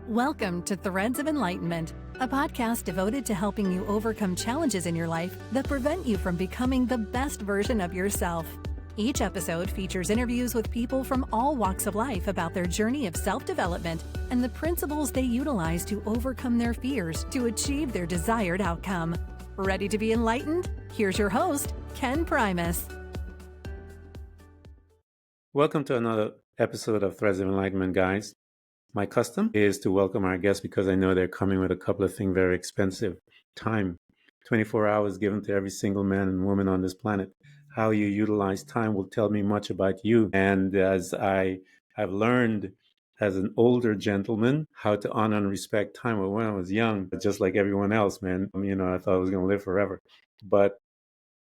Welcome to Threads of Enlightenment, a podcast devoted to helping you overcome challenges in your life that prevent you from becoming the best version of yourself. Each episode features interviews with people from all walks of life about their journey of self-development and the principles they utilize to overcome their fears to achieve their desired outcome. Ready to be enlightened? Here's your host, Ken Primus. Welcome to another episode of Threads of Enlightenment, guys. My custom is to welcome our guests because I know they're coming with a couple of things very expensive. Time, 24 hours given to every single man and woman on this planet. How you utilize time will tell me much about you. And as I have learned as an older gentleman how to honor and respect time. Well, when I was young, just like everyone else, man, I thought I was going to live forever. But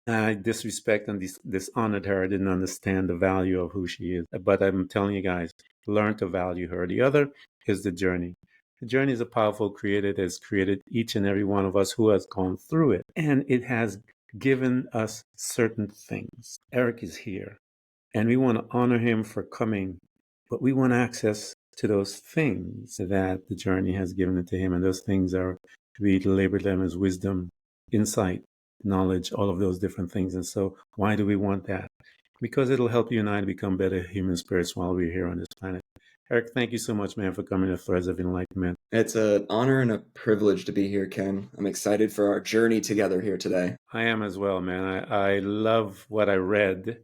I disrespect and dishonored her. I didn't understand the value of who she is. But I'm telling you guys, learn to value her. The other is the journey. The journey is a powerful creator that has created each and every one of us who has gone through it. And it has given us certain things. Eric is here, and we want to honor him for coming, but we want access to those things that the journey has given it to him. And those things are, we label them as wisdom, insight, knowledge, all of those different things. And so why do we want that? Because it'll help you and I to become better human spirits while we're here on this planet. Eric, thank you so much, man, for coming to Threads of Enlightenment. It's an honor and a privilege to be here, Ken. I'm excited for our journey together here today. I am as well, man. I love what I read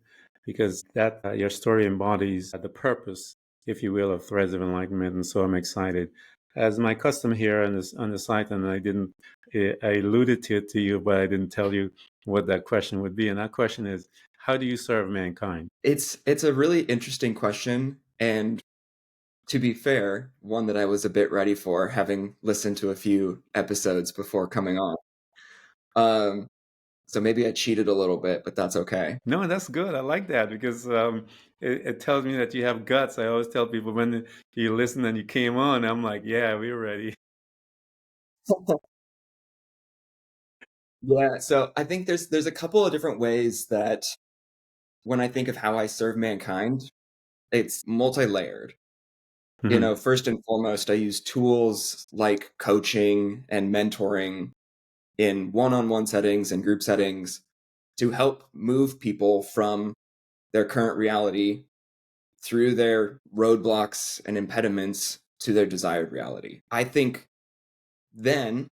because that your story embodies the purpose, if you will, of Threads of Enlightenment. And so I'm excited. As my custom here on the site, and I alluded to it to you, but I didn't tell you what that question would be. And that question is, how do you serve mankind? It's a really interesting question. And to be fair, one that I was a bit ready for, having listened to a few episodes before coming on. So maybe I cheated a little bit, but that's okay. No, that's good. I like that because it tells me that you have guts. I always tell people when you listen and you came on, I'm like, yeah, we're ready. Yeah, so I think there's a couple of different ways that when I think of how I serve mankind, it's multi-layered. Mhm. First and foremost, I use tools like coaching and mentoring in one-on-one settings and group settings to help move people from their current reality through their roadblocks and impediments to their desired reality. I think then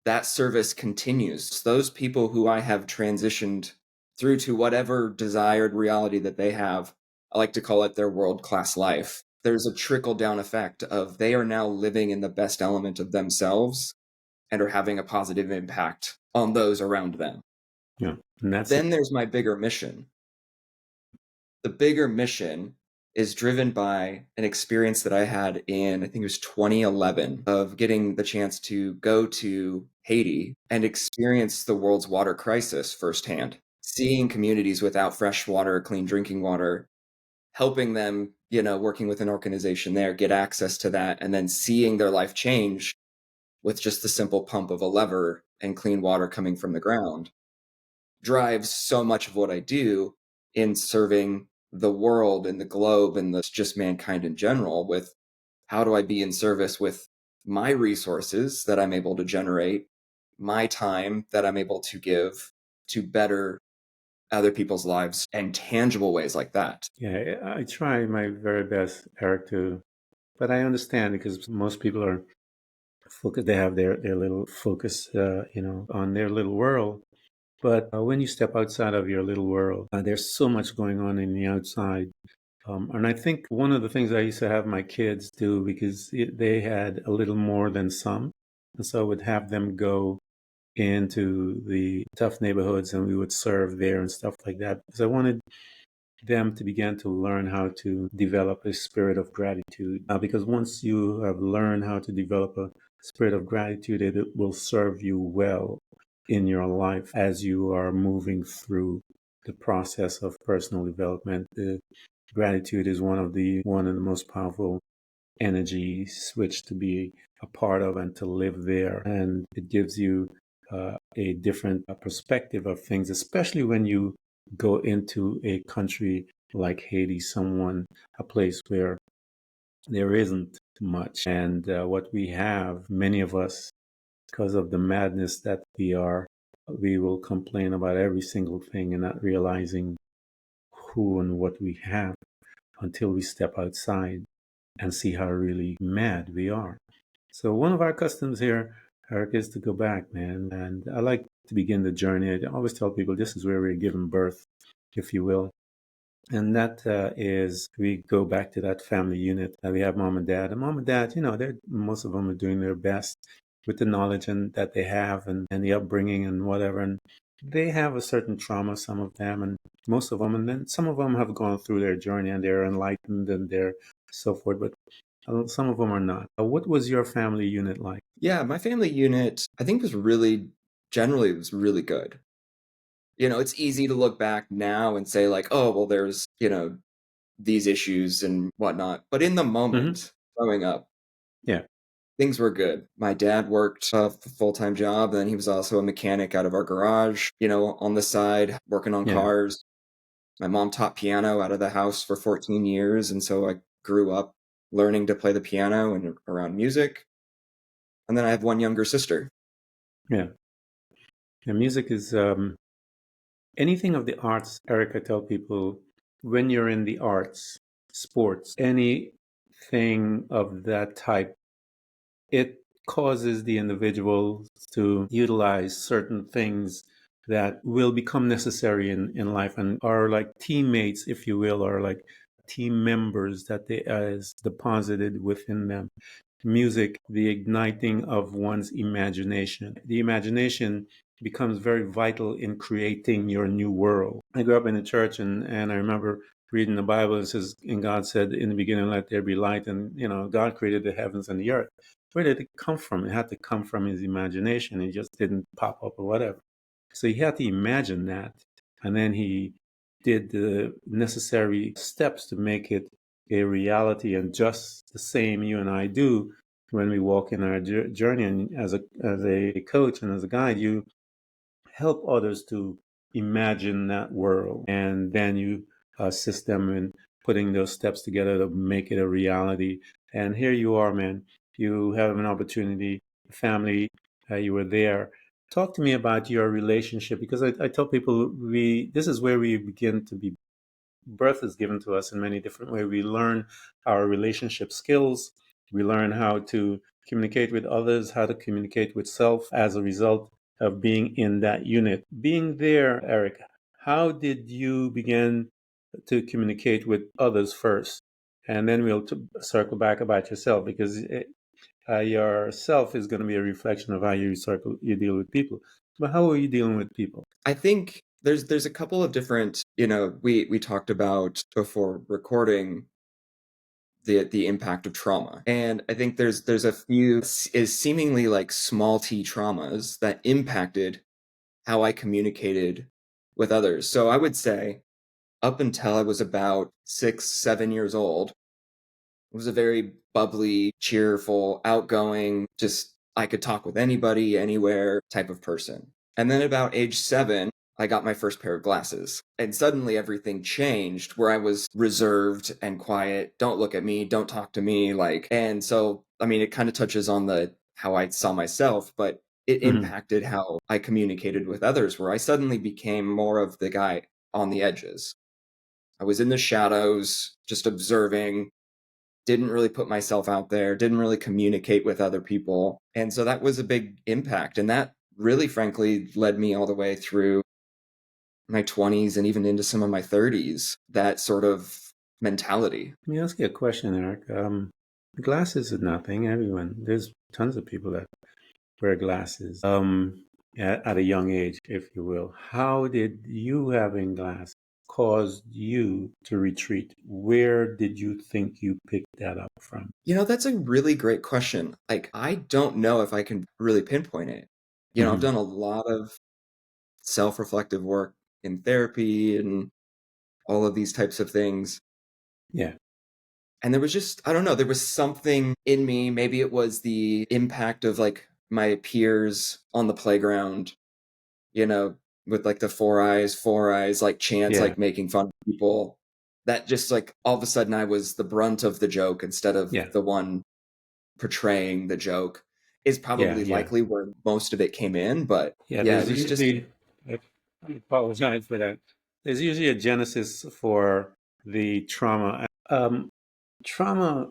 that service continues. Those people who I have transitioned through to whatever desired reality that they have, I like to call it their world-class life. There's a trickle-down effect of they are now living in the best element of themselves and are having a positive impact on those around them. Yeah, and that's Then there's my bigger mission. The bigger mission is driven by an experience that I had in, I think it was 2011, of getting the chance to go to Haiti and experience the world's water crisis firsthand, seeing communities without fresh water, clean drinking water, helping them, working with an organization there, get access to that, and then seeing their life change with just the simple pump of a lever and clean water coming from the ground drives so much of what I do in serving the world and the globe and just mankind in general with how do I be in service with my resources that I'm able to generate, my time that I'm able to give to better other people's lives and tangible ways like that. Yeah, I try my very best, Eric, but I understand because most people are focused. They have their little focus, on their little world. But when you step outside of your little world, there's so much going on in the outside. And I think one of the things I used to have my kids do because they had a little more than some. And so I would have them go into the tough neighborhoods and we would serve there and stuff like that. Because I wanted them to begin to learn how to develop a spirit of gratitude. Because once you have learned how to develop a spirit of gratitude, it will serve you well in your life as you are moving through the process of personal development. Gratitude is one of the most powerful energies which to be a part of and to live there, and it gives you a different perspective of things, especially when you go into a country like Haiti, a place where there isn't much. And what we have, many of us, because of the madness that we will complain about every single thing and not realizing who and what we have until we step outside and see how really mad we are. So one of our customs here, Eric, is to go back, man. And I like to begin the journey. I always tell people this is where we're given birth, if you will. And that is, we go back to that family unit. We have mom and dad. And mom and dad, most of them are doing their best with the knowledge that they have and the upbringing and whatever. And they have a certain trauma, some of them, and most of them. And then some of them have gone through their journey and they're enlightened and they're so forth. But some of them are not. What was your family unit like? Yeah, my family unit, I think, was really good. It's easy to look back now and say like, oh, well, there's, these issues and whatnot. But in the moment, growing up, Yeah. things were good. My dad worked a full-time job, and then he was also a mechanic out of our garage, on the side, working on cars. My mom taught piano out of the house for 14 years, and so I grew up learning to play the piano and around music. And then I have one younger sister. Yeah. And music is anything of the arts, Eric. I tell people, when you're in the arts, sports, anything of that type, it causes the individual to utilize certain things that will become necessary in life and are like teammates, if you will, or like team members that they as deposited within them. Music, the igniting of one's imagination. The imagination becomes very vital in creating your new world. I grew up in a church and I remember reading the Bible. It says, and God said, in the beginning, let there be light. And, God created the heavens and the earth. Where did it come from? It had to come from his imagination. It just didn't pop up or whatever. So he had to imagine that. And then he did the necessary steps to make it a reality. And just the same you and I do when we walk in our journey. And as a coach and as a guide, you help others to imagine that world. And then you assist them in putting those steps together to make it a reality. And here you are, man. You have an opportunity, family, you were there. Talk to me about your relationship, because I tell people this is where we begin to be. Birth is given to us in many different ways. We learn our relationship skills. We learn how to communicate with others, how to communicate with self as a result of being in that unit. Being there, Eric, how did you begin to communicate with others first? And then we'll circle back about yourself, because yourself is going to be a reflection of how you deal with people. But how are you dealing with people? I think there's a couple of different, we talked about before recording the impact of trauma. And I think there's a few is seemingly like small t traumas that impacted how I communicated with others. So I would say up until I was about 6, 7 years old, I was a very bubbly, cheerful, outgoing, just I could talk with anybody, anywhere type of person. And then about age 7, I got my first pair of glasses. And suddenly everything changed, where I was reserved and quiet. Don't look at me, don't talk to me. And so, I mean, it kind of touches on how I saw myself, but it impacted how I communicated with others, where I suddenly became more of the guy on the edges. I was in the shadows, just observing, didn't really put myself out there, didn't really communicate with other people. And so that was a big impact. And that really, frankly, led me all the way through my 20s and even into some of my 30s, that sort of mentality. Let me ask you a question, Eric. Glasses is nothing. There's tons of people that wear glasses at a young age, if you will. How did you having glasses cause you to retreat? Where did you think you picked that up from? That's a really great question. I don't know if I can really pinpoint it. I've done a lot of self-reflective work in therapy and all of these types of things. Yeah. And there was just, I don't know, there was something in me. Maybe it was the impact of my peers on the playground, with the four eyes, chants, making fun of people. That just all of a sudden I was the brunt of the joke instead of the one portraying the joke is probably Yeah. likely where most of it came in. But Yeah, yeah, there's it was just usually, I apologize for that. There's usually a genesis for the trauma. Trauma,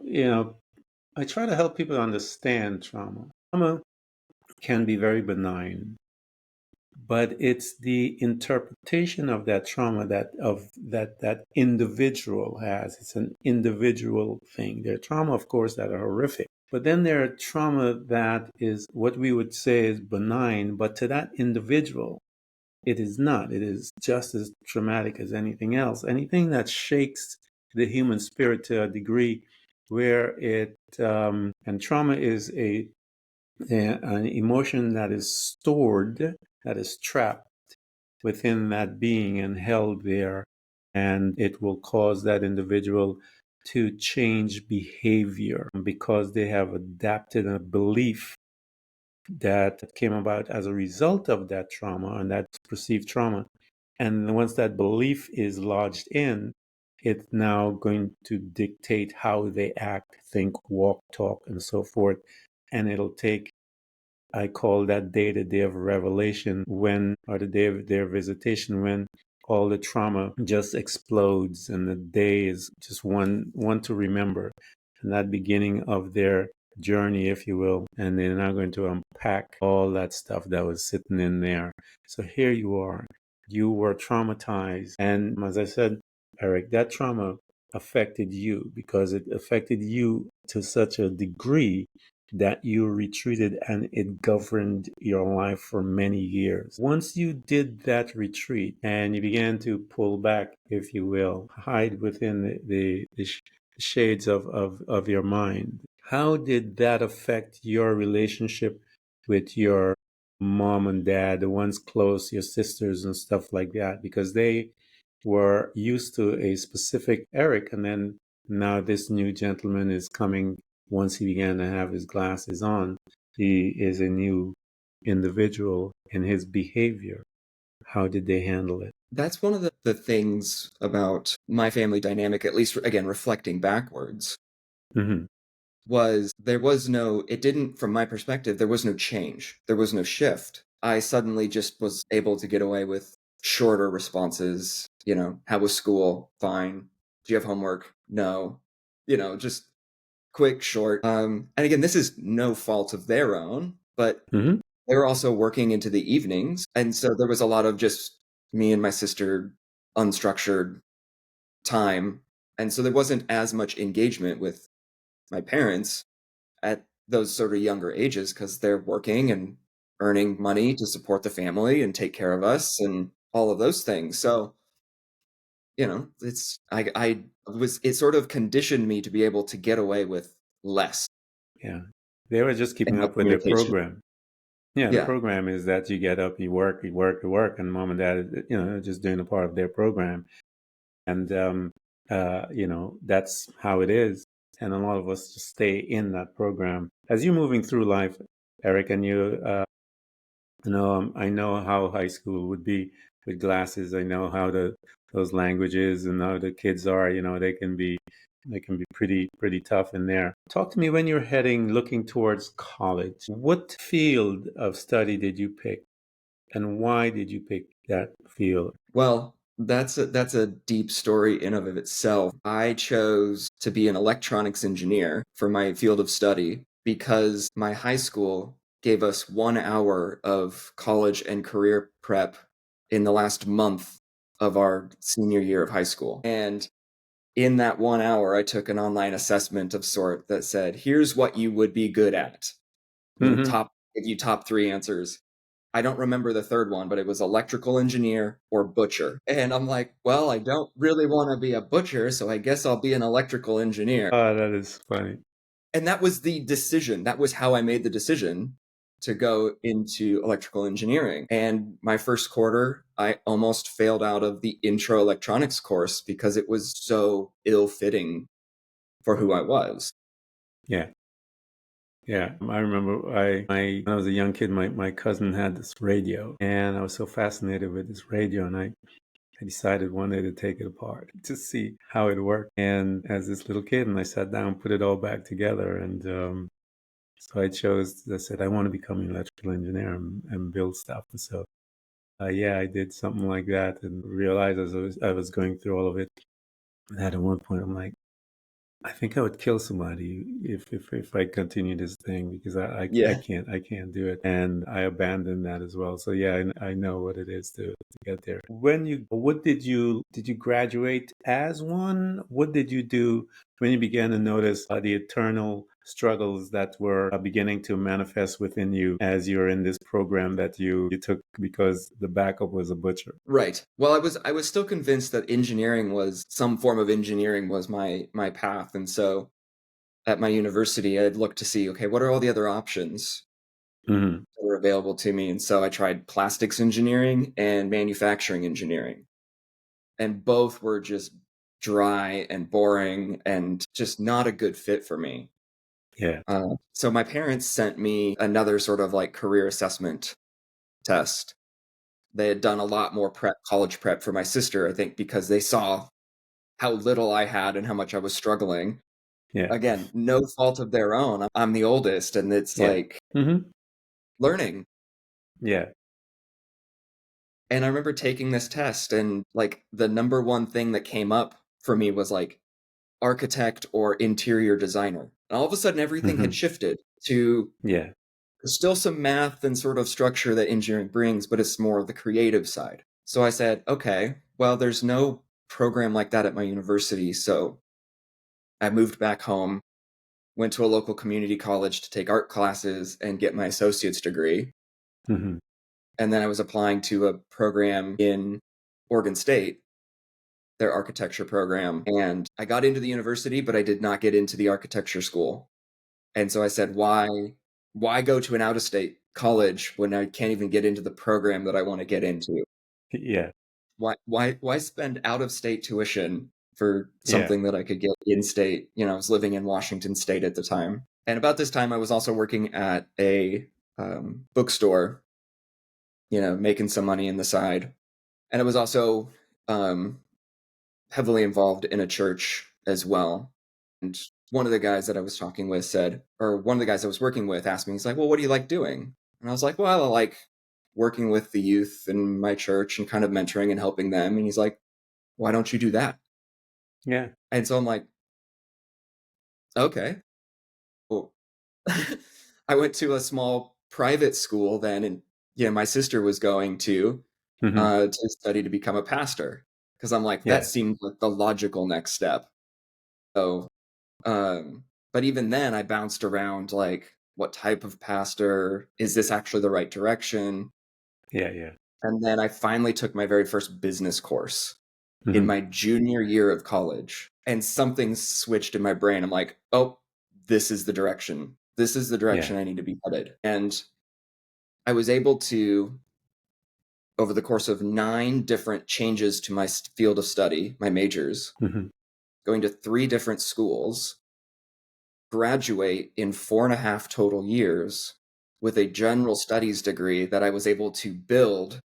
I try to help people understand trauma. Trauma can be very benign, but it's the interpretation of that trauma that individual has. It's an individual thing. There are trauma, of course, that are horrific, but then there are trauma that is what we would say is benign, but to that individual it is not. It is just as traumatic as anything else. Anything that shakes the human spirit to a degree where and trauma is an emotion that is stored, that is trapped within that being and held there, and it will cause that individual to change behavior because they have adapted a belief that came about as a result of that trauma and that perceived trauma. And once that belief is lodged in, it's now going to dictate how they act, think, walk, talk, and so forth. And it'll take, I call that day the day of revelation or the day of their visitation, when all the trauma just explodes and the day is just one to remember. And that beginning of their journey, if you will, and they're now going to unpack all that stuff that was sitting in there. So here you are. You were traumatized. And as I said, Eric, that trauma affected you because it affected you to such a degree that you retreated and it governed your life for many years. Once you did that retreat and you began to pull back, if you will, hide within the shades of your mind, how did that affect your relationship with your mom and dad, the ones close, your sisters and stuff like that? Because they were used to a specific Eric, and then now this new gentleman is coming. Once he began to have his glasses on, he is a new individual in his behavior. How did they handle it? that's one of the things about my family dynamic, at least again, reflecting backwards, Mm-hmm. was there was no, it didn't, from my perspective, there was no change. There was no shift. I suddenly just was able to get away with shorter responses. How was school? Fine. Do you have homework? No. Just quick, short. And again, this is no fault of their own, but Mm-hmm. they were also working into the evenings. And so there was a lot of just me and my sister, unstructured time. And so there wasn't as much engagement with my parents at those sort of younger ages because they're working and earning money to support the family and take care of us and all of those things. So, it sort of conditioned me to be able to get away with less Yeah. They were just in keeping my up with their communication. program. Yeah, the Yeah. program is that you get up, you work, you work, you work, and mom and dad, are just doing a part of their program. And, that's how it is. And a lot of us just stay in that program. As you're moving through life, Eric, and I know how high school would be with glasses. I know how those languages and how the kids are. They can be pretty tough in there. Talk to me when you're looking towards college. What field of study did you pick, and why did you pick that field? Well, that's a deep story in of itself. I chose to be an electronics engineer for my field of study because my high school gave us 1 hour of college and career prep in the last month of our senior year of high school. And in that 1 hour, I took an online assessment of sort that said, here's what you would be good at. Mm-hmm. Give you top three answers. I don't remember the third one, but it was electrical engineer or butcher. And I'm like, well, I don't really want to be a butcher, so I guess I'll be an electrical engineer. Oh, that is funny. And that was the decision. That was how I made the decision to go into electrical engineering. And my first quarter, I almost failed out of the intro electronics course because it was so ill-fitting for who I was. Yeah. Yeah, I remember when I was a young kid, my cousin had this radio, and I was so fascinated with this radio, and I decided one day to take it apart to see how it worked. And as this little kid, and I sat down, put it all back together, and So I said, I want to become an electrical engineer and build stuff. And so, yeah, I did something like that and realized as I was going through all of it, that at one point I'm like, I think I would kill somebody if I continue this thing because Yeah. I can't do it, and I abandoned that as well. So yeah, I know what it is to get there. What did you graduate as one? What did you do when you began to notice the eternal struggles that were beginning to manifest within you as you're in this program that you took because the backup was a butcher? Right. Well, I was still convinced that engineering was some form of engineering was my path. And so at my university, I'd look to see, okay, what are all the other options Hmm. that were available to me? And so I tried plastics engineering and manufacturing engineering. And both were just dry and boring and just not a good fit for me. Yeah. So my parents sent me another sort of like career assessment test. They had done a lot more college prep for my sister, I think, because they saw how little I had and how much I was struggling. Yeah. Again, no fault of their own. I'm the oldest, and it's Yeah. like Hmm. learning. Yeah. And I remember taking this test, and like the number one thing that came up for me was like architect or interior designer. And all of a sudden, everything had Hmm. shifted to Yeah. there's still some math and sort of structure that engineering brings, but it's more the creative side. So I said, okay, well, there's no program like that at my university. So I moved back home, went to a local community college to take art classes and get my associate's degree. Hmm. And then I was applying to a program in Oregon State, their architecture program. And I got into the university, but I did not get into the architecture school. And so I said, why go to an out of state college when I can't even get into the program that I want to get into? Yeah. Why spend out of state tuition for Yeah. something that I could get in state? I was living in Washington State at the time. And about this time I was also working at a bookstore, making some money in the side. And I was also um, heavily involved in a church as well. And one of the guys that I was talking with said, or one of the guys I was working with asked me, he's like, well, what do you like doing? And I was like, well, I like working with the youth in my church and kind of mentoring and helping them. And he's like, why don't you do that? Yeah. And so I'm like, okay. Well, I went to a small private school then, and my sister was going Hmm. to study to become a pastor because I'm like, that Yeah. seemed like the logical next step. So but even then, I bounced around like, what type of pastor? Is this actually the right direction? Yeah. Yeah. And then I finally took my very first business course in Hmm. my junior year of college. And something switched in my brain. I'm like, oh, this is the direction. This is the Yeah. direction I need to be headed. And I was able to, over the course of 9 different changes to my field of study, my majors, Hmm. going to 3 different schools, graduate in 4.5 total years with a general studies degree that I was able to build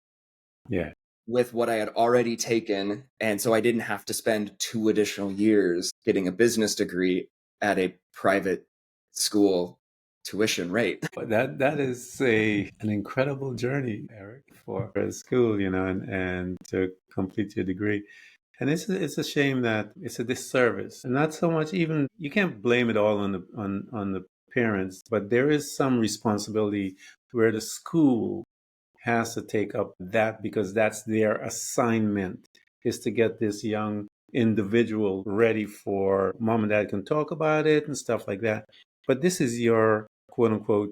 Yeah. with what I had already taken. And so I didn't have to spend 2 additional years getting a business degree at a private school tuition rate. But that is an incredible journey, Eric, for a school, and to complete your degree. And it's a shame that it's a disservice, and not so much even you can't blame it all on the parents, but there is some responsibility where the school has to take up that because that's their assignment is to get this young individual ready for mom and dad can talk about it and stuff like that. But this is your quote unquote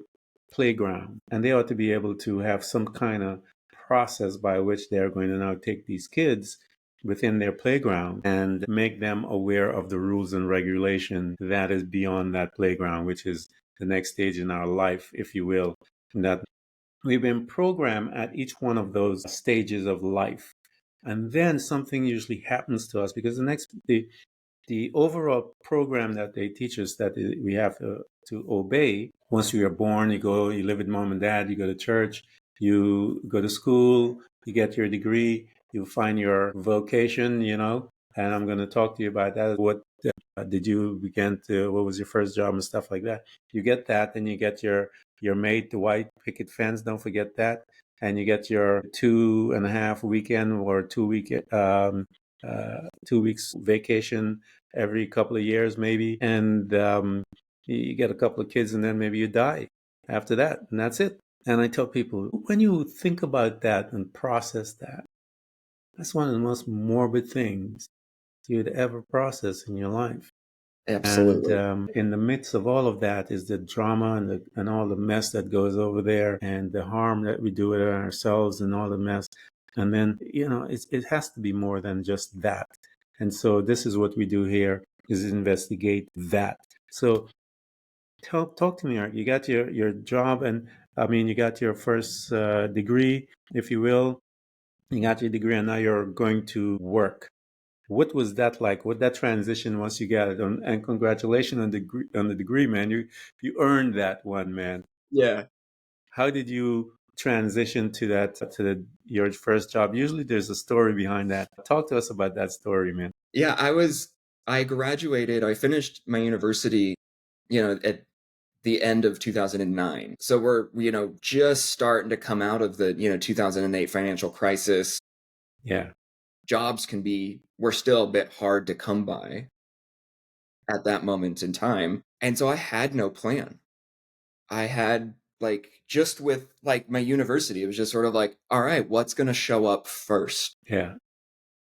playground, and they ought to be able to have some kind of process by which they're going to now take these kids within their playground and make them aware of the rules and regulation that is beyond that playground, which is the next stage in our life, if you will, that we've been programmed at each one of those stages of life. And then something usually happens to us because the overall program that they teach us that we have to obey. Once you are born, you live with mom and dad, you go to church, you go to school, you get your degree, you find your vocation, and I'm going to talk to you about that. What did you begin to? What was your first job and stuff like that? You get that, then you get your mate, the white picket fence. Don't forget that, and you get your 2.5 weekend or 2 week 2 weeks vacation every couple of years, maybe, and you get a couple of kids, and then maybe you die after that, and that's it. And I tell people, when you think about that and process that, that's one of the most morbid things you'd ever process in your life. And Absolutely. in the midst of all of that is the drama and all the mess that goes over there, and the harm that we do with ourselves, and all the mess. And then, it has to be more than just that. And so this is what we do here, is investigate that. So talk to me, Art. You got your job, and I mean, you got your first degree, if you will. You got your degree, and now you're going to work. What was that like? What that transition once you got it? And congratulations on the degree, man. You earned that one, man. Yeah. How did you transition to your first job? Usually, there's a story behind that. Talk to us about that story, man. Yeah, I graduated, I finished my university, at the end of 2009. So we're, just starting to come out of the, 2008 financial crisis. Yeah, Jobs were still a bit hard to come by at that moment in time. And so I had no plan. I had just with my university, it was just sort of like, all right, what's going to show up first? yeah,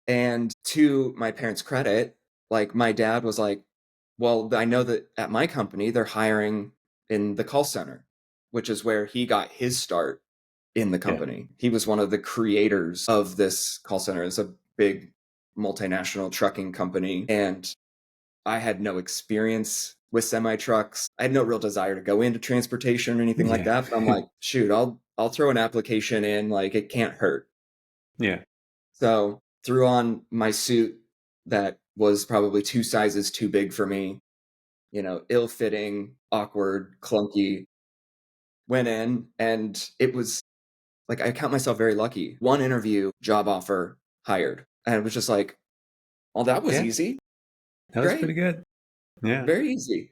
And to my parents' credit, my dad was like, well, I know that at my company, they're hiring in the call center, which is where he got his start in the yeah, company. He was one of the creators of this call center. It's a big multinational trucking company. And I had no experience with semi trucks. I had no real desire to go into transportation or anything like yeah, that. But I'm like, shoot, I'll throw an application in. It can't hurt. yeah, So threw on my suit that was probably 2 sizes too big for me, ill-fitting, awkward, clunky. Went in, and it was I count myself very lucky. One interview, job offer, hired. And it was just like, well, that was yeah. easy. That was pretty Great. good. Yeah, Very easy.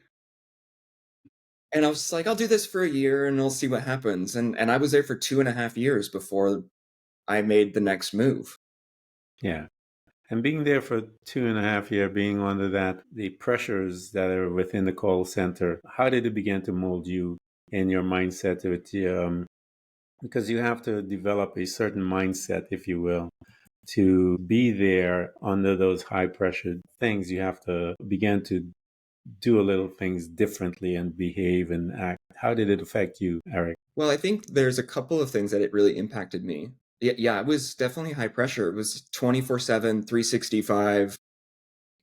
And I was just like, I'll do this for a year and we'll see what happens. And I was there for 2.5 years before I made the next move. yeah. And being there for 2.5 years, being under the pressures that are within the call center, how did it begin to mold you in your mindset because you have to develop a certain mindset, if you will, to be there under those high pressure things. You have to begin to do a little things differently and behave and act. How did it affect you, Eric? Well, I think there's a couple of things that it really impacted me. Yeah, it was definitely high pressure. It was 24/7, 365.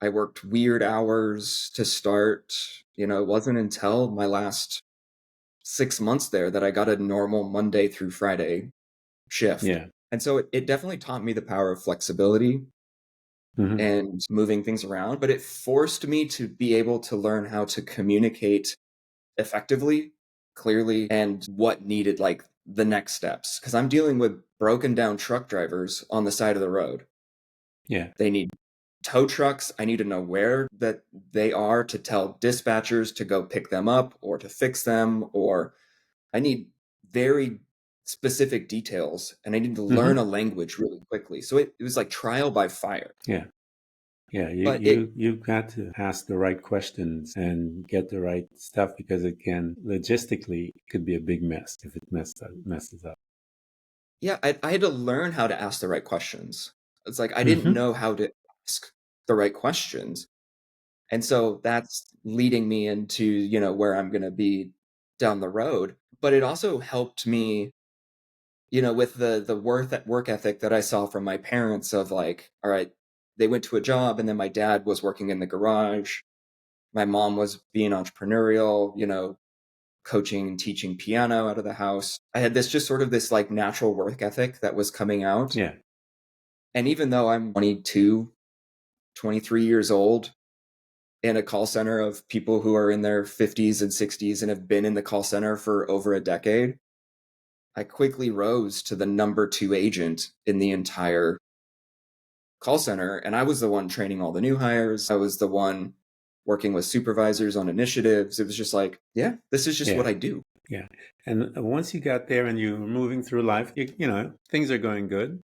I worked weird hours to start. It wasn't until my last 6 months there that I got a normal Monday through Friday shift. Yeah. And so it definitely taught me the power of flexibility Hmm. and moving things around, but it forced me to be able to learn how to communicate effectively, clearly, and what needed the next steps. Because I'm dealing with broken down truck drivers on the side of the road. Yeah. They need tow trucks. I need to know where that they are to tell dispatchers to go pick them up or to fix them, or I need very specific details and I need to learn Hmm. a language really quickly. So it was like trial by fire. Yeah. Yeah, you But it you've got to ask the right questions and get the right stuff, because it can logistically it could be a big mess if it messes up. Yeah, I had to learn how to ask the right questions. It's like I didn't Hmm. know how to ask the right questions. And so that's leading me into, where I'm going to be down the road. But it also helped me, with the work ethic that I saw from my parents of all right, they went to a job and then my dad was working in the garage. My mom was being entrepreneurial, coaching and teaching piano out of the house. I had this natural work ethic that was coming out. Yeah. And even though I'm 22, 23 years old in a call center of people who are in their 50s and 60s and have been in the call center for over a decade, I quickly rose to the number 2 agent in the entire call center, and I was the one training all the new hires. I was the one working with supervisors on initiatives. It was just like, yeah, this is just what I do. Yeah. And once you got there and you were moving through life, things are going good.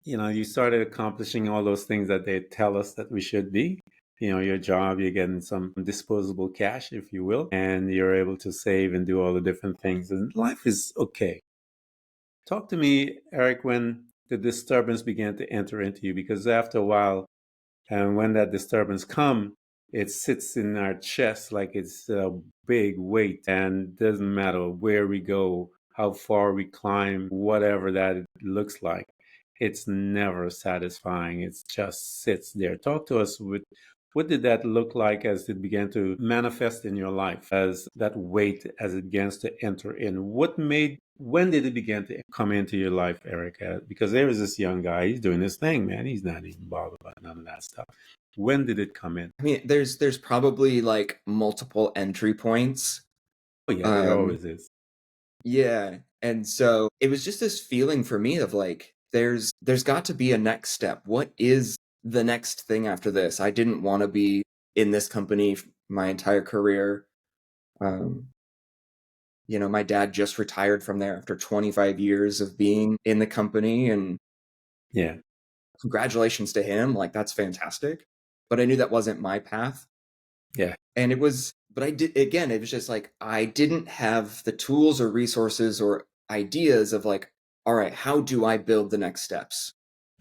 You started accomplishing all those things that they tell us that we should be. Your job, you're getting some disposable cash, if you will, and you're able to save and do all the different things. And life is okay. Talk to me, Eric, when the disturbance began to enter into you, because after a while, and when that disturbance comes, it sits in our chest like it's a big weight, and doesn't matter where we go, how far we climb, whatever that it looks like. It's never satisfying. It just sits there. Talk to us with what did that look like as it began to manifest in your life, as that weight, as it begins to enter in? When did it begin to come into your life, Eric? Because there is this young guy, he's doing this thing, man. He's not even bothered about none of that stuff. When did it come in? I mean, there's probably like multiple entry points. Oh, yeah, there always is. Yeah. And so it was just this feeling for me of like, there's got to be a next step. What is the next thing after this? I didn't want to be in this company my entire career. My dad just retired from there after 25 years of being in the company, and yeah, congratulations to him. Like, that's fantastic. But I knew that wasn't my path. Yeah. And it was just like, I didn't have the tools or resources or ideas of like, all right, how do I build the next steps?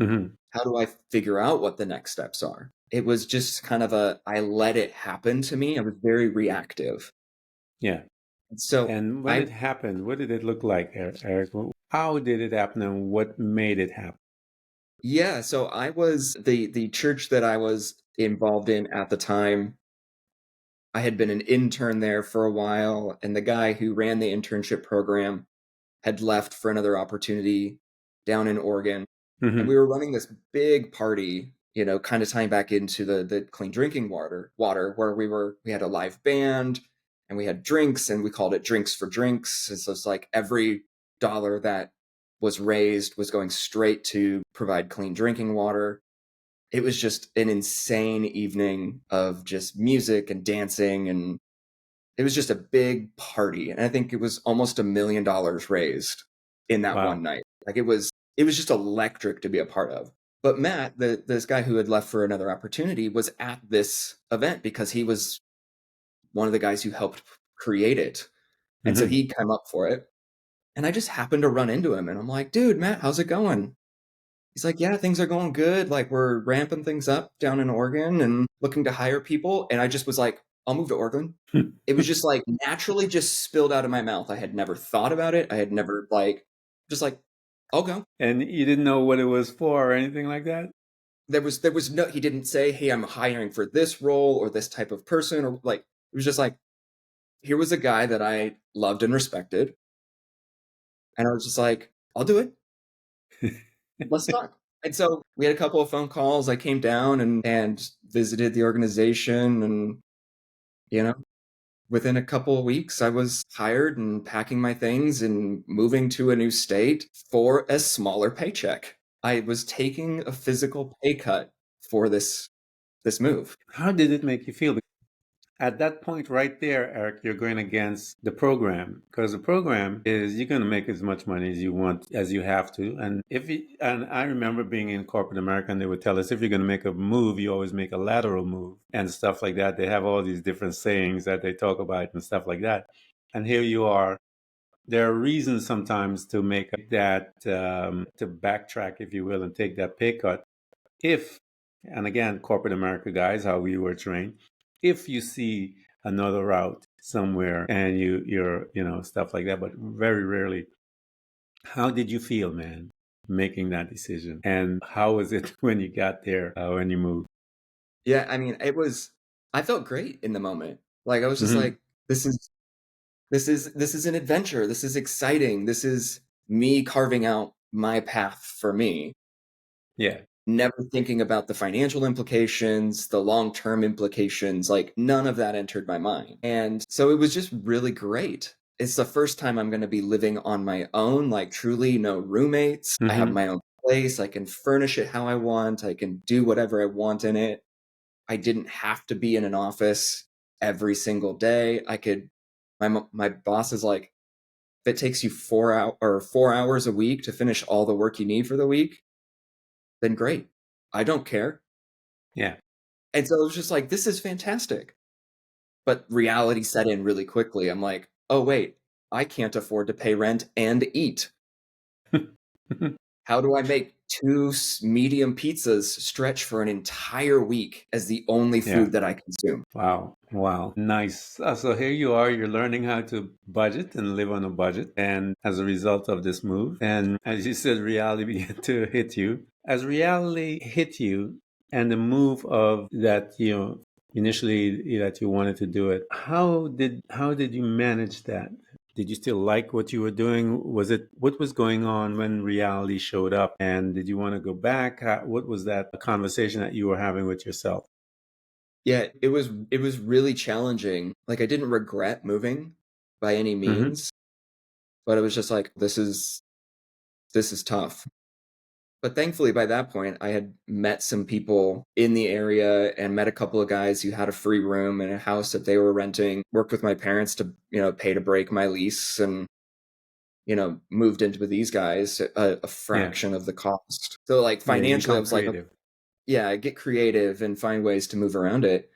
Mm-hmm. How do I figure out what the next steps are? It was just kind of I let it happen to me. I was very reactive. Yeah. And when it happened, what did it look like, Eric? How did it happen, and what made it happen? Yeah, so I was the church that I was involved in at the time. I had been an intern there for a while, and the guy who ran the internship program had left for another opportunity down in Oregon. Mm-hmm. And we were running this big party, kind of tying back into the clean drinking water, where we had a live band and we had drinks, and we called it Drinks for Drinks. And so it's like every dollar that was raised was going straight to provide clean drinking water. It was just an insane evening of just music and dancing, and it was just a big party. And I think it was almost $1 million raised in that one night. Like, it was just electric to be a part of. But Matt, this guy who had left for another opportunity, was at this event because he was one of the guys who helped create it. And so he came up for it. And I just happened to run into him, and I'm like, dude, Matt, how's it going? He's like, yeah, things are going good. Like, we're ramping things up down in Oregon and looking to hire people. And I just was like, I'll move to Oregon. It was just like naturally just spilled out of my mouth. I had never thought about it. I had never just like, I'll go. And you didn't know what it was for or anything like that? There was no, he didn't say, hey, I'm hiring for this role or this type of person, or like, it was just like, here was a guy that I loved and respected. And I was just like, I'll do it. Let's talk. And so we had a couple of phone calls. I came down and visited the organization, and, within a couple of weeks, I was hired and packing my things and moving to a new state for a smaller paycheck. I was taking a physical pay cut for this move. How did it make you feel? At that point right there, Eric, you're going against the program, because the program is you're going to make as much money as you want, as you have to. And and I remember being in corporate America, and they would tell us, if you're going to make a move, you always make a lateral move and stuff like that. They have all these different sayings that they talk about and stuff like that. And here you are. There are reasons sometimes to make that, to backtrack, if you will, and take that pay cut. And again, corporate America guys, how we were trained, if you see another route somewhere and you're stuff like that, but very rarely. How did you feel, man, making that decision? And how was it when you got there, when you moved? Yeah, I mean, I felt great in the moment. Like, I was just like, this is an adventure. This is exciting. This is me carving out my path for me. Yeah. Never thinking about the financial implications, the long-term implications, like none of that entered my mind. And so it was just really great. It's the first time I'm going to be living on my own, like truly no roommates. I have my own place. I can furnish it how I want. I can do whatever I want in it. I didn't have to be in an office every single day. My boss is like, if it takes you 4 hours a week to finish all the work you need for the week, then great. I don't care. Yeah. And so it was just like, this is fantastic. But reality set in really quickly. I'm like, oh, wait, I can't afford to pay rent and eat. How do I make two medium pizzas stretch for an entire week as the only Yeah. food that I consume? Wow. Wow. Nice. So here you are, you're learning how to budget and live on a budget. And as a result of this move, and as you said, reality began to hit you. As reality hit you and the move of that, initially that you wanted to do it, how did you manage that? Did you still like what you were doing? What was going on when reality showed up? And did you want to go back? What was that conversation that you were having with yourself? Yeah, it was really challenging. Like I didn't regret moving by any Mm-hmm. means, but it was just like this is tough. But thankfully by that point I had met some people in the area and met a couple of guys who had a free room in a house that they were renting, worked with my parents to, pay to break my lease and moved into with these guys at a Yeah. fraction of the cost. So like Yeah. You financially I become was like, okay, creative. yeah, get creative and find ways to move around it.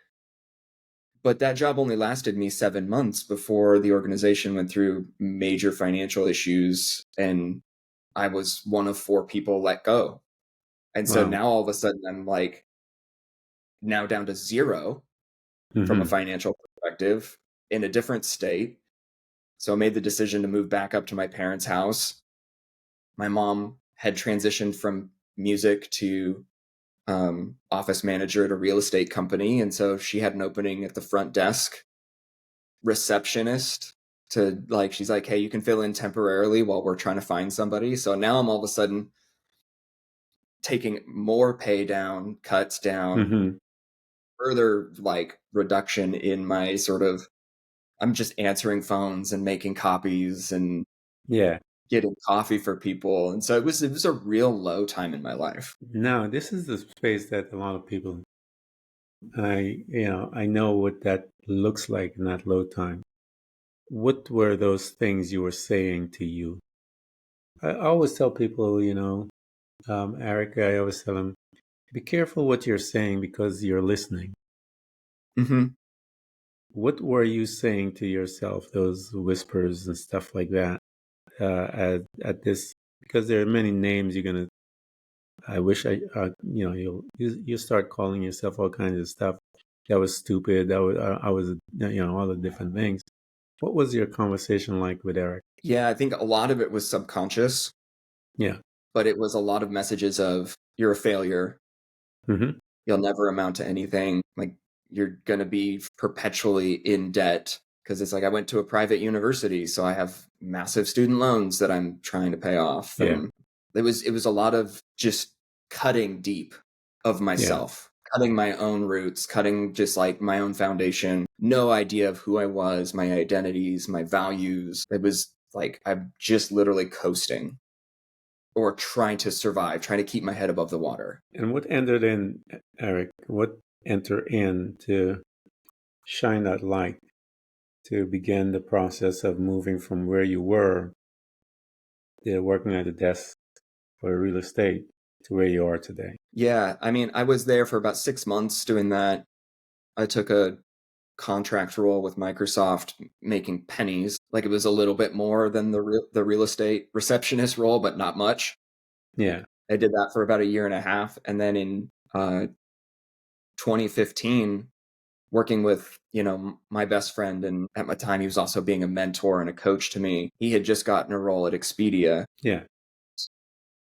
But that job only lasted me 7 months before the organization went through major financial issues and I was one of 4 people let go. And so Wow. now all of a sudden I'm like now down to zero from a Mm-hmm. financial perspective in a different state. So I made the decision to move back up to my parents' house. My mom had transitioned from music to office manager at a real estate company. And so she had an opening at the front desk, receptionist to like, she's like, hey, you can fill in temporarily while we're trying to find somebody. So now I'm all of a sudden taking more pay down, cuts down, Mm-hmm. further like reduction in my sort of, I'm just answering phones and making copies and Yeah. getting coffee for people. And so it was a real low time in my life. Now, this is the space that a lot of people, I know what that looks like in that low time. What were those things you were saying to you? I always tell people, Eric, I always tell them, be careful what you're saying because you're listening. Mm-hmm. What were you saying to yourself, those whispers and stuff like that, at this? Because there are many names you're gonna. I wish you start calling yourself all kinds of stuff. That was stupid. I was all the different things. What was your conversation like with Eric? Yeah, I think a lot of it was subconscious, Yeah. but it was a lot of messages of you're a failure. Mm-hmm. You'll never amount to anything. Like you're going to be perpetually in debt because it's like I went to a private university, so I have massive student loans that I'm trying to pay off. Yeah. And it was a lot of just cutting deep of Yeah. myself, cutting my own roots, cutting just like my own foundation, no idea of who I was, my identities, my values. It was like I'm just literally coasting or trying to survive, trying to keep my head above the water. And what entered in, Eric? What entered in to shine that light to begin the process of moving from where you were, working at a desk for real estate, to where you are today? Yeah, I mean, I was there for about 6 months doing that. I took a contract role with Microsoft, making pennies. Like it was a little bit more than the real estate receptionist role, but not much. Yeah. I did that for about a year and a half, and then in 2015, working with my best friend, and at my time he was also being a mentor and a coach to me. He had just gotten a role at Expedia. Yeah.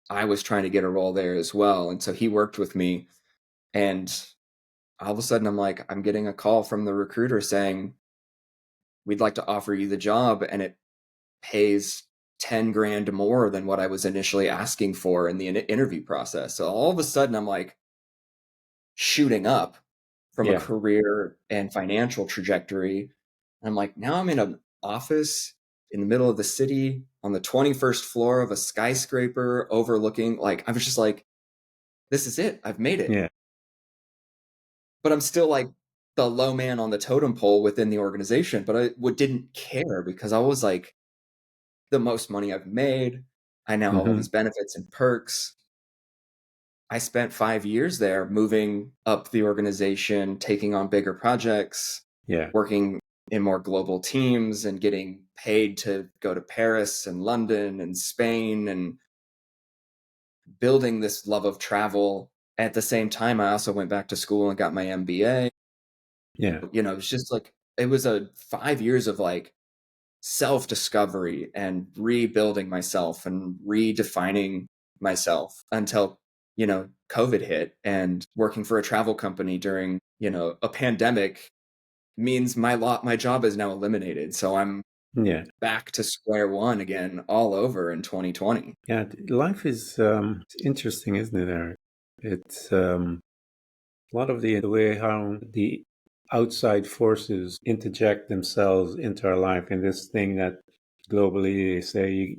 I was trying to get a role there as well, and so he worked with me, and all of a sudden I'm getting a call from the recruiter saying, we'd like to offer you the job and it pays 10 grand more than what I was initially asking for in the interview process. So all of a sudden I'm like shooting up from a Yeah. career and financial trajectory. And I'm like, now I'm in an office in the middle of the city on the 21st floor of a skyscraper overlooking, like, I was just like, this is it. I've made it. Yeah. But I'm still like the low man on the totem pole within the organization. But I didn't care because I was like the most money I've made. I now have all Hmm. these benefits and perks. I spent 5 years there moving up the organization, taking on bigger projects, Yeah. working in more global teams and getting paid to go to Paris and London and Spain and building this love of travel. At the same time, I also went back to school and got my MBA. Yeah. It was just like, it was a 5 years of like self discovery and rebuilding myself and redefining myself until, COVID hit, and working for a travel company during, a pandemic means my job is now eliminated. So I'm Yeah. back to square one again all over in 2020. Yeah. Life is it's interesting, isn't it, Eric? It's a lot of the way how the outside forces interject themselves into our life, and this thing that globally they say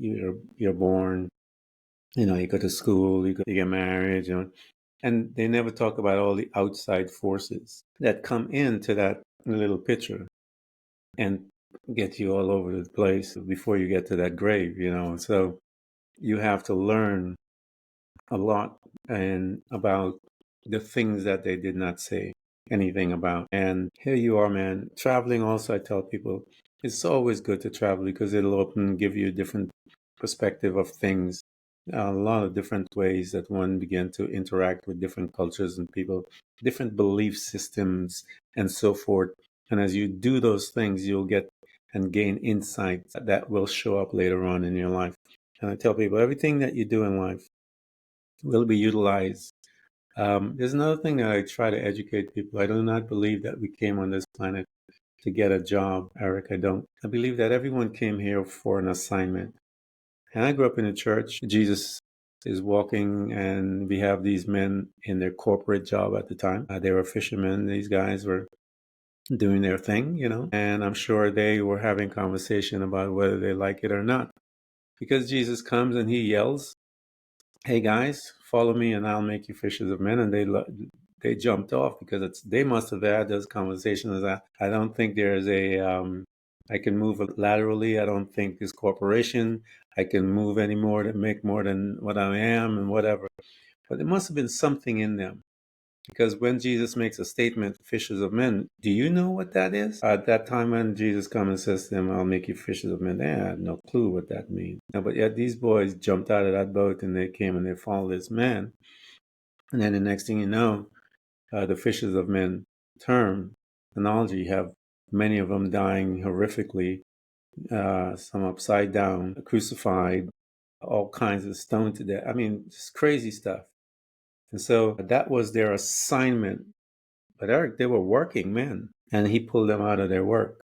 you're born, you go to school, you get married, and they never talk about all the outside forces that come into that little picture and get you all over the place before you get to that grave. So you have to learn a lot and about the things that they did not say anything about. And here you are, man, traveling. Also, I tell people it's always good to travel because it'll open, give you a different perspective of things, a lot of different ways that one begin to interact with different cultures and people, different belief systems, and so forth. And as you do those things, you'll get and gain insights that will show up later on in your life. And I tell people everything that you do in life will be utilized. There's another thing that I try to educate people. I do not believe that we came on this planet to get a job, Eric. I don't. I believe that everyone came here for an assignment. And I grew up in a church. Jesus is walking, and we have these men in their corporate job at the time. They were fishermen. These guys were doing their thing. And I'm sure they were having conversation about whether they like it or not. Because Jesus comes and he yells, "Hey guys, follow me and I'll make you fishers of men." And they jumped off because they must have had those conversations. I don't think there's I can move laterally. I don't think this corporation I can move any more to make more than what I am and whatever. But there must have been something in them because when Jesus makes a statement, fishers of men, do you know what that is? At that time when Jesus comes and says to them, "I'll make you fishers of men," they had no clue what that means. No, but yet these boys jumped out of that boat and they came and they followed this man. And then the next thing you know, the fishers of men term analogy, you have many of them dying horrifically, some upside down, crucified, all kinds of stoned to death. I mean, just crazy stuff. And so that was their assignment. But Eric, they were working men, and he pulled them out of their work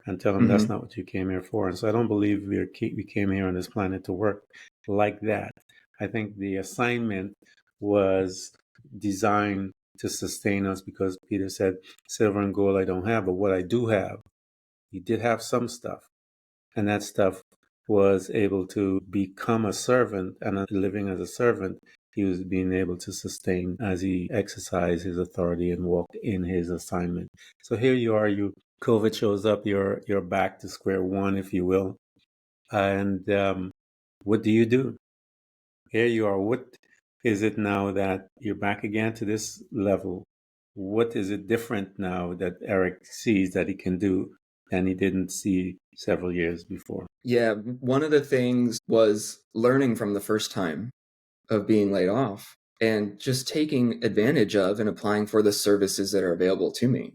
and tell them that's Mm-hmm. not what you came here for. And so I don't believe we came here on this planet to work like that. I think the assignment was designed to sustain us because Peter said, "Silver and gold I don't have, but what I do have," he did have some stuff. And that stuff was able to become a servant, and living as a servant, he was being able to sustain as he exercised his authority and walked in his assignment. So here you are, COVID shows up, you're back to square one, if you will. And what do you do? Here you are. What is it now that you're back again to this level? What is it different now that Eric sees that he can do than he didn't see several years before? Yeah, one of the things was learning from the first time of being laid off and just taking advantage of and applying for the services that are available to me.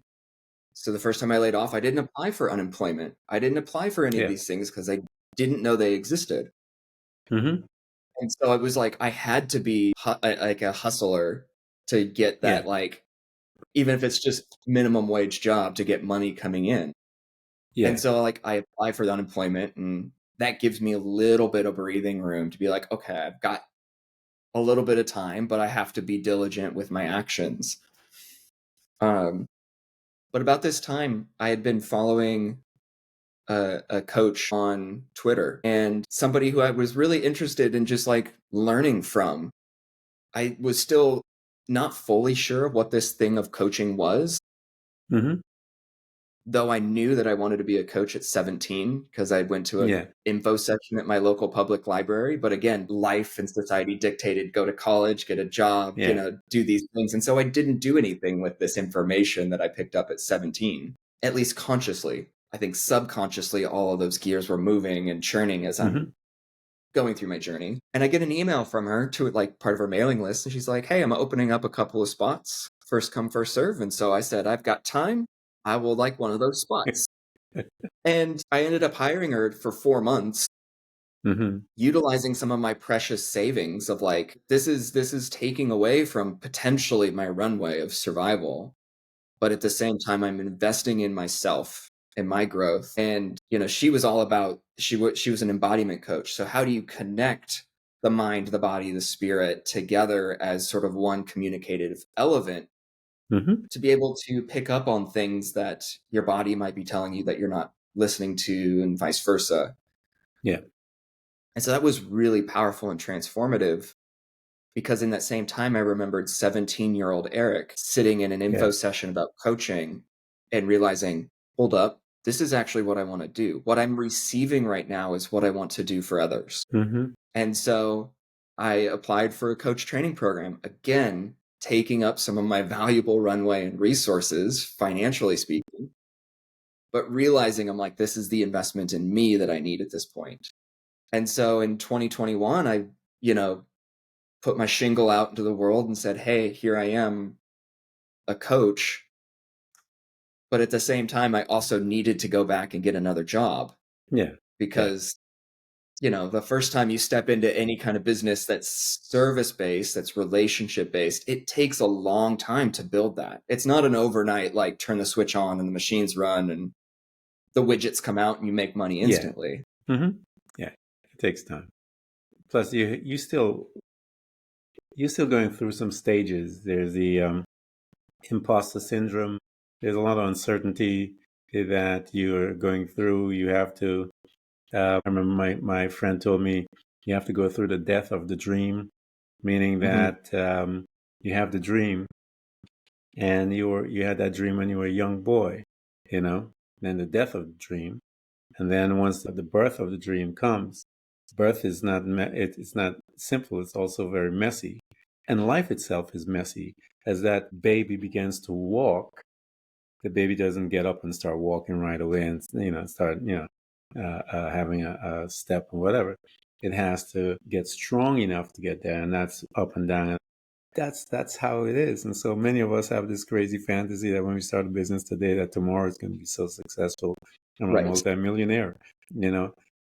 So the first time I laid off, I didn't apply for unemployment. I didn't apply for any of Yeah. these things because I didn't know they existed. Mm-hmm. And so it was like I had to be like a hustler to get Yeah. that, like, even if it's just minimum wage job to get money coming in. And Yeah. so like I apply for the unemployment, and that gives me a little bit of breathing room to be like, okay, I've got a little bit of time, but I have to be diligent with my actions. But about this time, I had been following a coach on Twitter, and somebody who I was really interested in just like learning from. I was still not fully sure what this thing of coaching was, Mm-hmm. though I knew that I wanted to be a coach at 17 because I went to an Yeah. info section at my local public library. But again, life and society dictated go to college, get a job, Yeah. do these things. And so I didn't do anything with this information that I picked up at 17, at least consciously. I think subconsciously, all of those gears were moving and churning as I'm Mm-hmm. going through my journey. And I get an email from her to like part of her mailing list. And she's like, hey, I'm opening up a couple of spots. First come, first serve. And so I said, I've got time. I will like one of those spots. And I ended up hiring her for 4 months, Mm-hmm. utilizing some of my precious savings of like, this is taking away from potentially my runway of survival. But at the same time, I'm investing in myself and my growth. And, she was all about, she was an embodiment coach. So how do you connect the mind, the body, the spirit together as sort of one communicative element Mm-hmm. to be able to pick up on things that your body might be telling you that you're not listening to and vice versa. Yeah. And so that was really powerful and transformative because in that same time, I remembered 17-year-old Eric sitting in an info Yeah. session about coaching and realizing, hold up, this is actually what I want to do. What I'm receiving right now is what I want to do for others. Mm-hmm. And so I applied for a coach training program, again, taking up some of my valuable runway and resources, financially speaking, but realizing I'm like, this is the investment in me that I need at this point. And so in 2021, I, put my shingle out into the world and said, hey, here I am, a coach. But at the same time, I also needed to go back and get another job Yeah. because, the first time you step into any kind of business that's service based, that's relationship based, it takes a long time to build that. It's not an overnight, like turn the switch on and the machines run and the widgets come out and you make money Yeah. instantly. Mm-hmm. Yeah. It takes time. Plus, you're still going through some stages. There's the imposter syndrome. There's a lot of uncertainty that you're going through. You have to. I remember my friend told me you have to go through the death of the dream, meaning that you have the dream, and you had that dream when you were a young boy, then the death of the dream, and then once the birth of the dream comes, birth is not it's not simple. It's also very messy, and life itself is messy. As that baby begins to walk, the baby doesn't get up and start walking right away and start having a step or whatever. It has to get strong enough to get there, and that's up and down. That's how it is. And so many of us have this crazy fantasy that when we start a business today, that tomorrow is going to be so successful. I'm a Right. multimillionaire,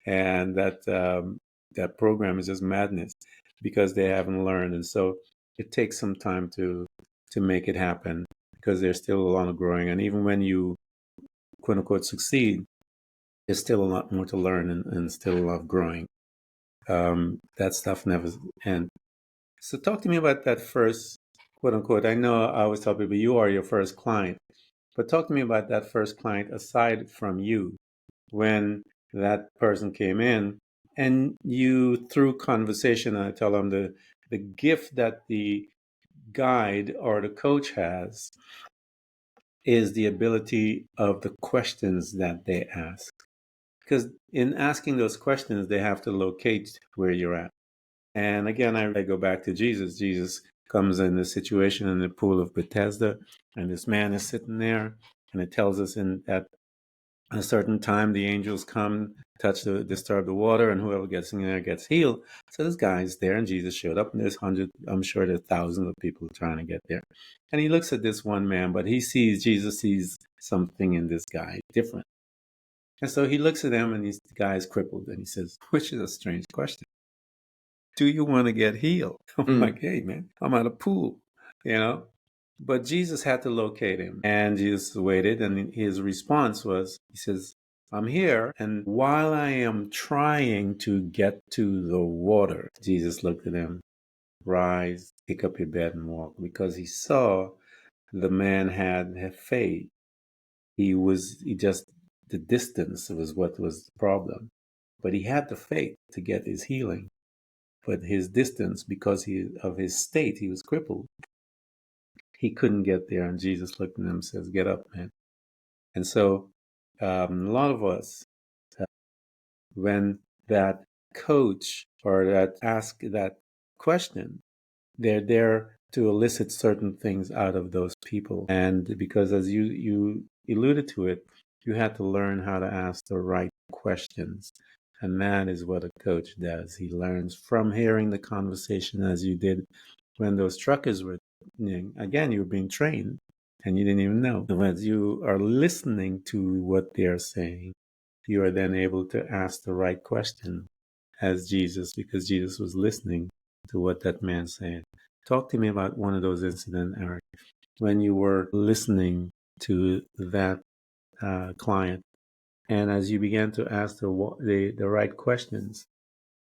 and that program is just madness because they haven't learned. And so it takes some time to make it happen because there's still a lot of growing. And even when you quote unquote succeed, there's still a lot more to learn and still a lot of growing. That stuff never ends. So talk to me about that first, quote unquote. I know I always tell people you are your first client, but talk to me about that first client aside from you when that person came in and you, through conversation, I tell them the gift that the guide or the coach has is the ability of the questions that they ask. Because in asking those questions, they have to locate where you're at. And again, I go back to Jesus. Jesus comes in the situation in the pool of Bethesda, and this man is sitting there, and it tells us in at a certain time the angels come, disturb the water, and whoever gets in there gets healed. So this guy is there, and Jesus showed up, and there's hundreds, I'm sure there's thousands of people trying to get there. And he looks at this one man, but Jesus sees something in this guy different. And so he looks at him, and the guy is crippled, and he says, which is a strange question. Do you want to get healed? I'm like, hey, man, I'm at a pool, But Jesus had to locate him. And Jesus waited, and his response was, he says, I'm here. And while I am trying to get to the water, Jesus looked at him, rise, pick up your bed and walk, because he saw the man had faith. He just The distance was what was the problem. But he had the faith to get his healing. But his distance, because of his state, he was crippled. He couldn't get there. And Jesus looked at him and says, "Get up, man." And so a lot of us, when that coach or that ask that question, they're there to elicit certain things out of those people. And because as you alluded to it, you had to learn how to ask the right questions. And that is what a coach does. He learns from hearing the conversation, as you did when those truckers were, again, you were being trained and you didn't even know. And as you are listening to what they're saying, you are then able to ask the right question as Jesus, because Jesus was listening to what that man said. Talk to me about one of those incidents, Eric, when you were listening to that client, and as you began to ask the right questions.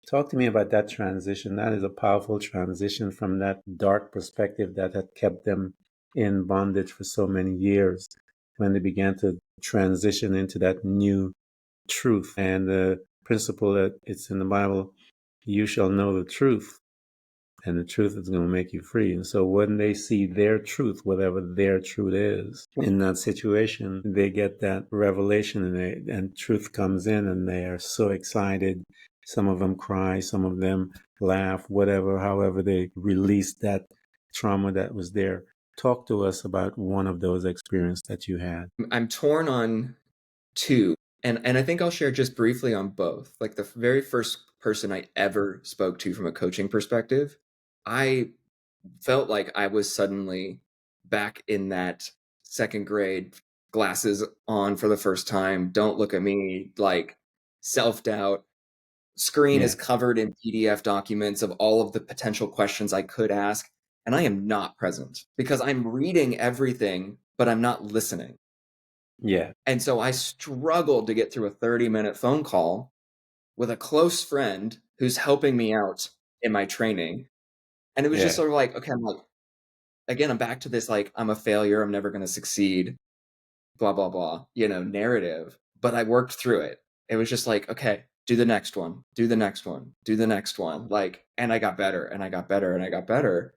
Talk to me about that transition. That is a powerful transition from that dark perspective that had kept them in bondage for so many years, when they began to transition into that new truth. And the principle that it's in the Bible, you shall know the truth, and the truth is going to make you free. And so when they see their truth, whatever their truth is, in that situation, they get that revelation, and truth comes in, and they are so excited. Some of them cry, some of them laugh, whatever, however they release that trauma that was there. Talk to us about one of those experiences that you had. I'm torn on two, and I think I'll share just briefly on both. Like the very first person I ever spoke to from a coaching perspective, I felt like I was suddenly back in that second grade, glasses on for the first time, don't look at me, like self-doubt. Screen is covered in PDF documents of all of the potential questions I could ask, and I am not present because I'm reading everything, but I'm not listening. Yeah. And so I struggled to get through a 30-minute phone call with a close friend who's helping me out in my training. And it was just sort of like, okay, I'm like, again, I'm back to this, like, I'm a failure, I'm never going to succeed, blah, blah, blah, narrative. But I worked through it. It was just like, okay, do the next one, do the next one, do the next one. Like, and I got better and I got better and I got better.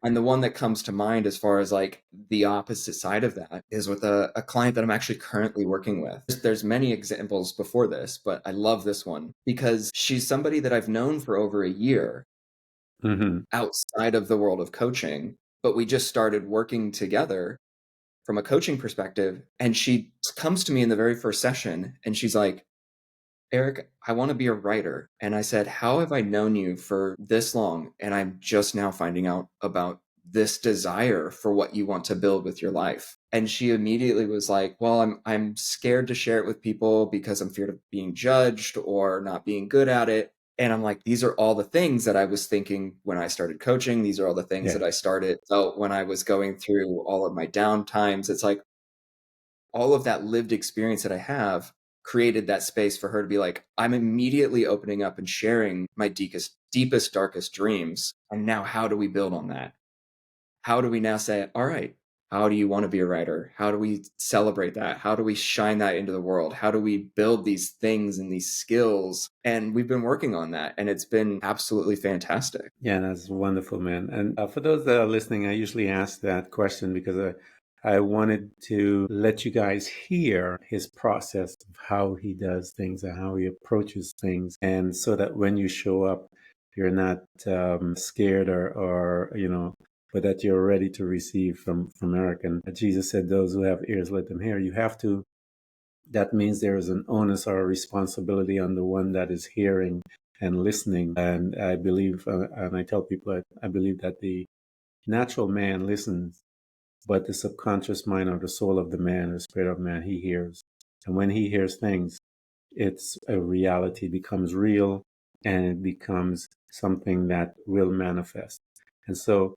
And the one that comes to mind as far as like the opposite side of that is with a client that I'm actually currently working with. There's many examples before this, but I love this one because she's somebody that I've known for over a year outside of the world of coaching, but we just started working together from a coaching perspective. And she comes to me in the very first session and she's like, "Eric, I want to be a writer." And I said, "How have I known you for this long? And I'm just now finding out about this desire for what you want to build with your life." And she immediately was like, "Well, I'm scared to share it with people because I'm feared of being judged or not being good at it." And I'm like, these are all the things that I was thinking when I started coaching. These are all the things that I felt when I was going through all of my down times. It's like all of that lived experience that I have created that space for her to be like, I'm immediately opening up and sharing my deepest, darkest dreams. And now how do we build on that? How do we now say, all right, how do you want to be a writer? How do we celebrate that? How do we shine that into the world? How do we build these things and these skills? And we've been working on that, and it's been absolutely fantastic. Yeah, that's wonderful, man. And for those that are listening, I usually ask that question because I wanted to let you guys hear his process of how he does things and how he approaches things. And so that when you show up, you're not scared or but that you're ready to receive from Eric. And Jesus said, those who have ears, let them hear. That means there is an onus or a responsibility on the one that is hearing and listening. And I believe, and I tell people, I believe that the natural man listens, but the subconscious mind or the soul of the man, or the spirit of man, he hears. And when he hears things, it's a reality, becomes real, and it becomes something that will manifest. And so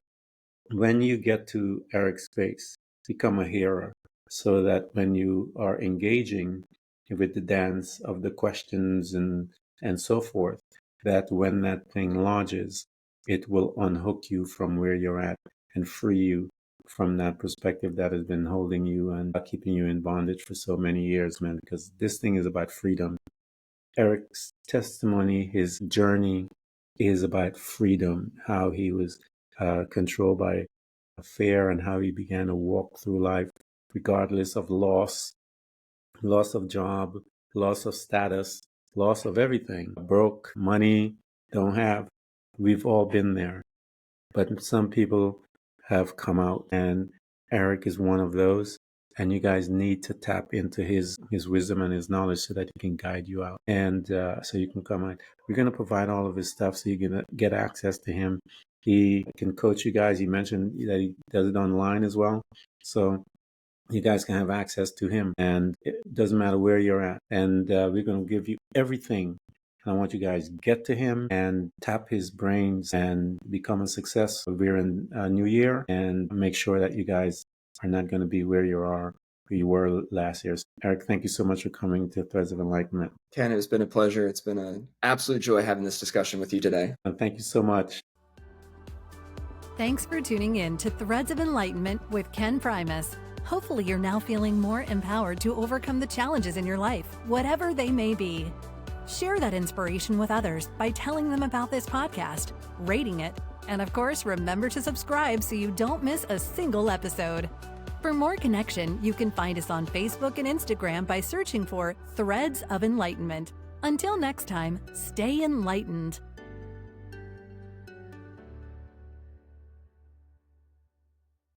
when you get to Eric's space, become a hearer, so that when you are engaging with the dance of the questions and so forth, that when that thing lodges, it will unhook you from where you're at and free you from that perspective that has been holding you and keeping you in bondage for so many years, man, because this thing is about freedom. Eric's testimony, his journey is about freedom, how he was controlled by fear and how he began to walk through life regardless of loss of job, loss of status, loss of everything. Broke, money, don't have. We've all been there. But some people have come out, and Eric is one of those. And you guys need to tap into his wisdom and his knowledge so that he can guide you out. And so you can come out. We're going to provide all of his stuff so you can get access to him. He can coach you guys. He mentioned that he does it online as well. So you guys can have access to him. And it doesn't matter where you're at. And we're going to give you everything. And I want you guys get to him and tap his brains and become a success. We're in a new year, and make sure that you guys are not going to be where you were last year. So, Eric, thank you so much for coming to Threads of Enlightenment. Ken, it's been a pleasure. It's been an absolute joy having this discussion with you today. And thank you so much. Thanks for tuning in to Threads of Enlightenment with Ken Primus. Hopefully you're now feeling more empowered to overcome the challenges in your life, whatever they may be. Share that inspiration with others by telling them about this podcast, rating it, and of course, remember to subscribe so you don't miss a single episode. For more connection, you can find us on Facebook and Instagram by searching for Threads of Enlightenment. Until next time, stay enlightened.